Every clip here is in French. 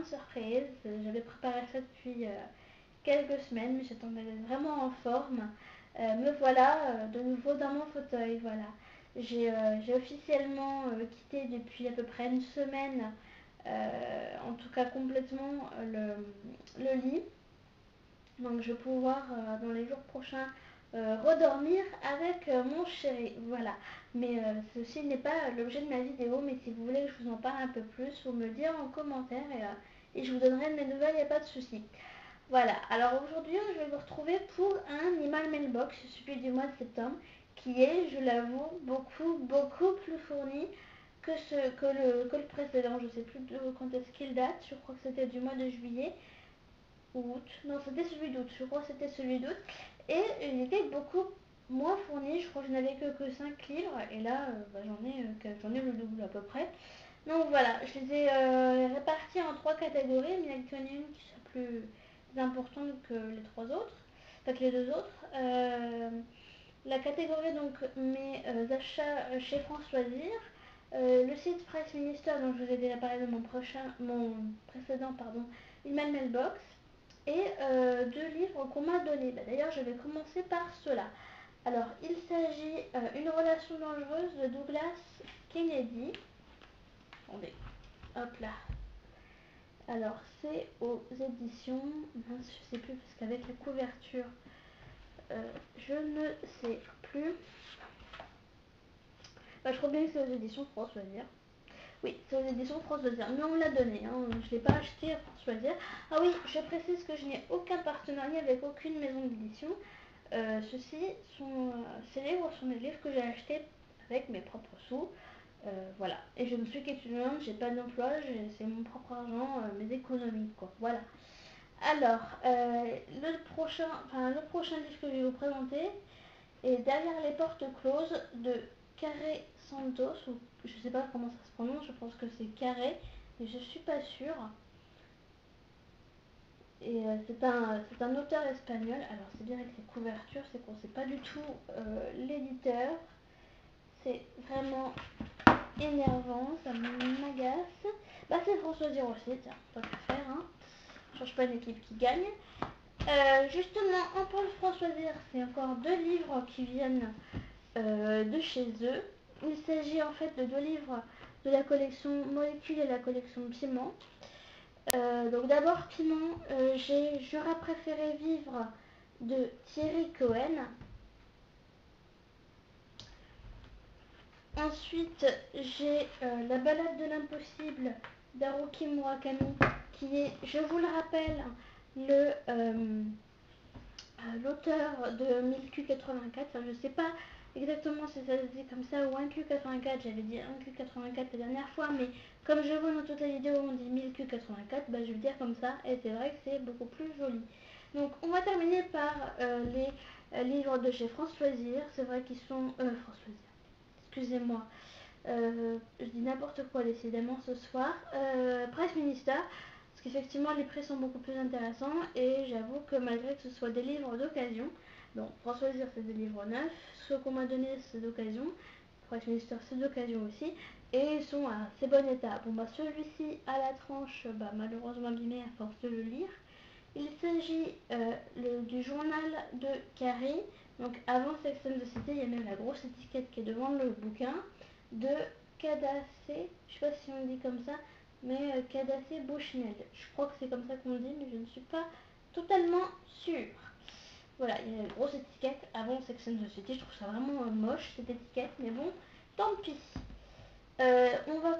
grande surprise. J'avais préparé ça depuis quelques semaines, mais j'attendais d'être vraiment en forme. Me voilà de nouveau dans mon fauteuil, voilà. J'ai officiellement quitté depuis à peu près une semaine, en tout cas complètement, le lit. Donc je vais pouvoir dans les jours prochains redormir avec mon chéri. Voilà. Mais ceci n'est pas l'objet de ma vidéo, mais si vous voulez que je vous en parle un peu plus, vous me le dire en commentaire et je vous donnerai de mes nouvelles, il n'y a pas de souci. Voilà, alors aujourd'hui je vais vous retrouver pour un Animal Mailbox, celui du mois de septembre, qui est, je l'avoue, beaucoup plus fourni que le précédent. Je ne sais plus de quand est-ce qu'il date, je crois que c'était du mois de juillet ou août. Non, c'était celui d'août, je crois que c'était celui d'août. Et il était beaucoup moins fourni, je crois que je n'avais que 5 livres, et là j'en ai le double à peu près. Donc voilà, je les ai répartis en 3 catégories, mais il y en a une qui soit plus importante que les 3 autres, enfin que les 2 autres. La catégorie donc mes achats chez France Loisirs, le site Price Minister dont je vous ai déjà parlé de mon précédent email mailbox, et 2 livres qu'on m'a donnés. D'ailleurs je vais commencer par cela. Alors il s'agit Une relation dangereuse de Douglas Kennedy. Attendez, hop là. Alors c'est aux éditions, mince, je sais plus parce qu'avec la couverture, je ne sais plus. Bah, je crois bien que c'est aux éditions France Loisirs. Oui, c'est aux éditions France Loisirs, mais on me l'a donné, hein. Je ne l'ai pas acheté à France Loisirs. Ah oui, je précise que je n'ai aucun partenariat avec aucune maison d'édition. Ceux-ci sont, ces livres sont des livres que j'ai achetés avec mes propres sous. Voilà. Et je ne suis qu'étudiante, j'ai pas d'emploi, c'est mon propre argent, mes économies, quoi. Voilà. Alors, le prochain livre que je vais vous présenter est Derrière les portes closes de Carré Santos, ou je sais pas comment ça se prononce, je pense que c'est Carré, mais je suis pas sûre. Et c'est un auteur espagnol. Alors c'est bien avec les couvertures, c'est qu'on sait pas du tout l'éditeur. C'est vraiment énervant, ça m'agace. Bah c'est François Zir aussi, tiens, pas qu'à faire, hein. Change pas une équipe qui gagne. Justement, en parle François Zir, c'est encore 2 livres qui viennent de chez eux. Il s'agit en fait de 2 livres de la collection Molécules et la collection Piment. Donc d'abord Piment, j'aurais préféré vivre de Thierry Cohen. Ensuite j'ai La balade de l'impossible d'Haruki Murakami, qui est, je vous le rappelle, l'auteur de 1000Q84. Enfin, je sais pas exactement si ça se dit comme ça ou 1Q84. J'avais dit 1Q84 la dernière fois, mais comme je vois dans toutes les vidéos on dit 1000Q84, bah, je vais le dire comme ça, et c'est vrai que c'est beaucoup plus joli. Donc on va terminer par les livres de chez France Loisirs. C'est vrai qu'ils sont... France Loisirs, excusez-moi. Je dis n'importe quoi décidément ce soir. Price Minister, parce qu'effectivement les prix sont beaucoup plus intéressants, et j'avoue que malgré que ce soit des livres d'occasion, bon, pour choisir c'est des livres neufs, ceux qu'on m'a donné c'est d'occasion, Price Minister c'est d'occasion aussi, et ils sont à assez bon état. Bon bah celui-ci à la tranche, bah malheureusement abîmé à force de le lire. Il s'agit du journal de Carré, donc avant Sex and the City, il y a même la grosse étiquette qui est devant le bouquin, de Cadacé, je sais pas si on dit comme ça, mais Cadacé Bushnell. Je crois que c'est comme ça qu'on dit, mais je ne suis pas totalement sûre. Voilà, il y a une grosse étiquette avant Sex and the City, je trouve ça vraiment moche cette étiquette, mais bon, tant pis. On va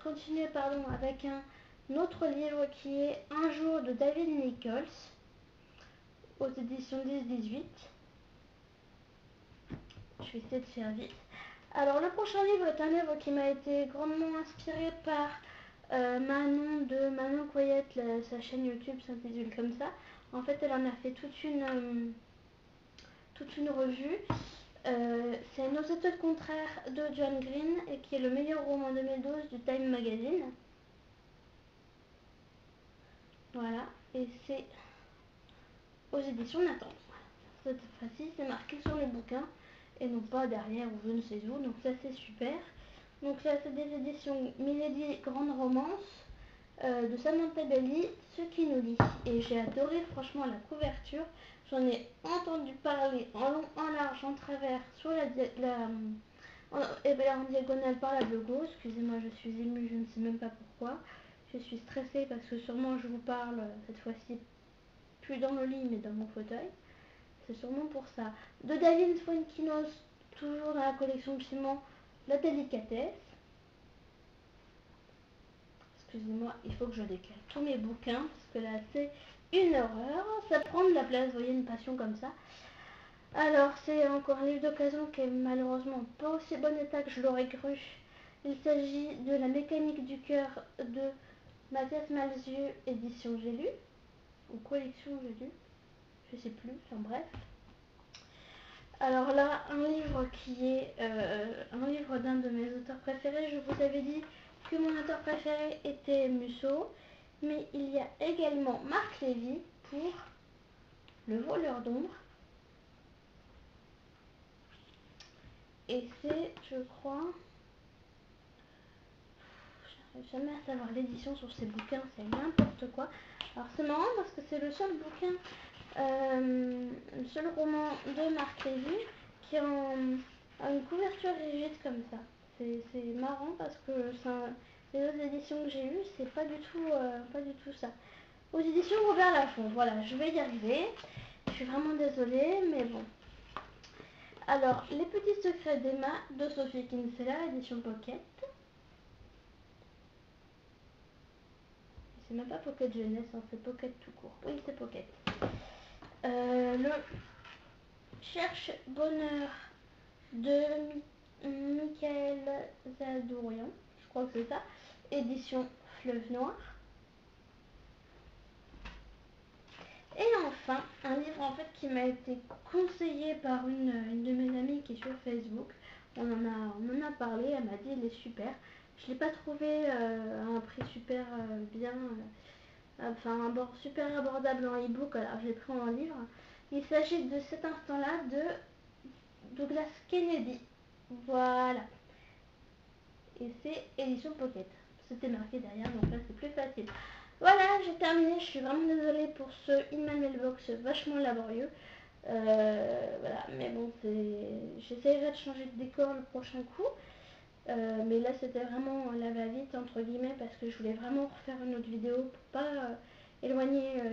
continuer avec un autre livre qui est Un jour de David Nichols, aux éditions 10-18. Je vais essayer de faire vite. Alors le prochain livre est un livre qui m'a été grandement inspiré par Manon Coyette, sa chaîne YouTube s'intitule comme ça. En fait elle en a fait toute une revue. C'est Nos études contraires de John Green, et qui est le meilleur roman 2012 du Time Magazine. Voilà, et c'est aux éditions Nathan. Cette fois-ci c'est marqué sur le bouquin et non pas derrière ou je ne sais où, donc ça c'est super. Donc là c'est des éditions Milady Grande Romance. de Samantha Belli, Ce qui nous lie. Et j'ai adoré franchement la couverture. J'en ai entendu parler en long, en large, en travers, sur en diagonale par la logo. Excusez-moi, je suis émue, je ne sais même pas pourquoi. Je suis stressée parce que sûrement je vous parle cette fois-ci plus dans le lit mais dans mon fauteuil. C'est sûrement pour ça. De David Fuenquinos, toujours dans la collection de Piment, La délicatesse. Excusez-moi, il faut que je décale tous mes bouquins parce que là c'est une horreur. Ça prend de la place, vous voyez, une passion comme ça. Alors c'est encore un livre d'occasion qui est malheureusement pas aussi bon état que je l'aurais cru. Il s'agit de La mécanique du cœur de Mathias Malzieu, édition J'ai lu, ou collection J'ai lu, je sais plus, enfin bref. Alors là, un livre qui est un livre d'un de mes auteurs préférés. Je vous avais dit que mon auteur préféré était Musso, mais il y a également Marc Lévy pour Le voleur d'ombre. Et c'est, je crois, j'arrive jamais à savoir l'édition sur ces bouquins, c'est n'importe quoi. Alors c'est marrant parce que c'est le seul bouquin, le seul roman de Marc Lévy qui a une couverture rigide comme ça. C'est marrant parce que les autres éditions que j'ai eues, c'est pas du tout ça. Aux éditions Robert Laffont, voilà, je vais y arriver. Je suis vraiment désolée, mais bon. Alors, Les petits secrets d'Emma de Sophie Kinsella, édition Pocket. C'est même pas Pocket Jeunesse, hein, c'est Pocket tout court. Oui, c'est Pocket. Le Cherche bonheur de Michael Zadourian, je crois que c'est ça, édition Fleuve Noir. Et enfin, un livre en fait qui m'a été conseillé par une de mes amies qui est sur Facebook. On en a parlé, elle m'a dit il est super. Je ne l'ai pas trouvé à un prix super bien, enfin un bord super abordable en e-book, alors je l'ai pris en livre. Il s'agit de Cet instant-là de Douglas Kennedy. Voilà. Et c'est édition Pocket. C'était marqué derrière, donc là c'est plus facile. Voilà, j'ai terminé. Je suis vraiment désolée pour ce In Mailbox vachement laborieux. Voilà, mais bon, j'essaierai de changer de décor le prochain coup. Mais là, c'était vraiment la va-vite, entre guillemets, parce que je voulais vraiment refaire une autre vidéo pour pas éloigner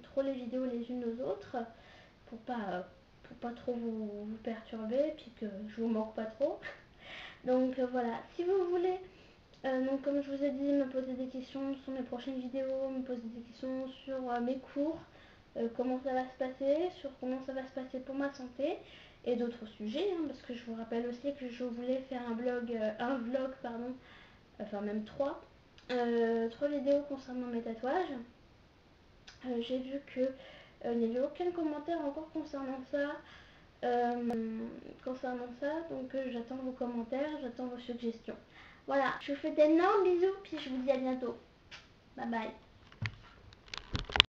trop les vidéos les unes aux autres, pour pas trop vous perturber, puis que je vous manque pas trop. Donc voilà, si vous voulez, donc comme je vous ai dit, me poser des questions sur mes prochaines vidéos, me poser des questions sur mes cours, comment ça va se passer, sur comment ça va se passer pour ma santé et d'autres sujets, hein, parce que je vous rappelle aussi que je voulais faire un vlog, pardon, enfin même trois vidéos concernant mes tatouages. J'ai vu que il n'y avait aucun commentaire encore concernant ça, donc j'attends vos commentaires, j'attends vos suggestions. Voilà, je vous fais d'énormes bisous, puis je vous dis à bientôt. Bye bye.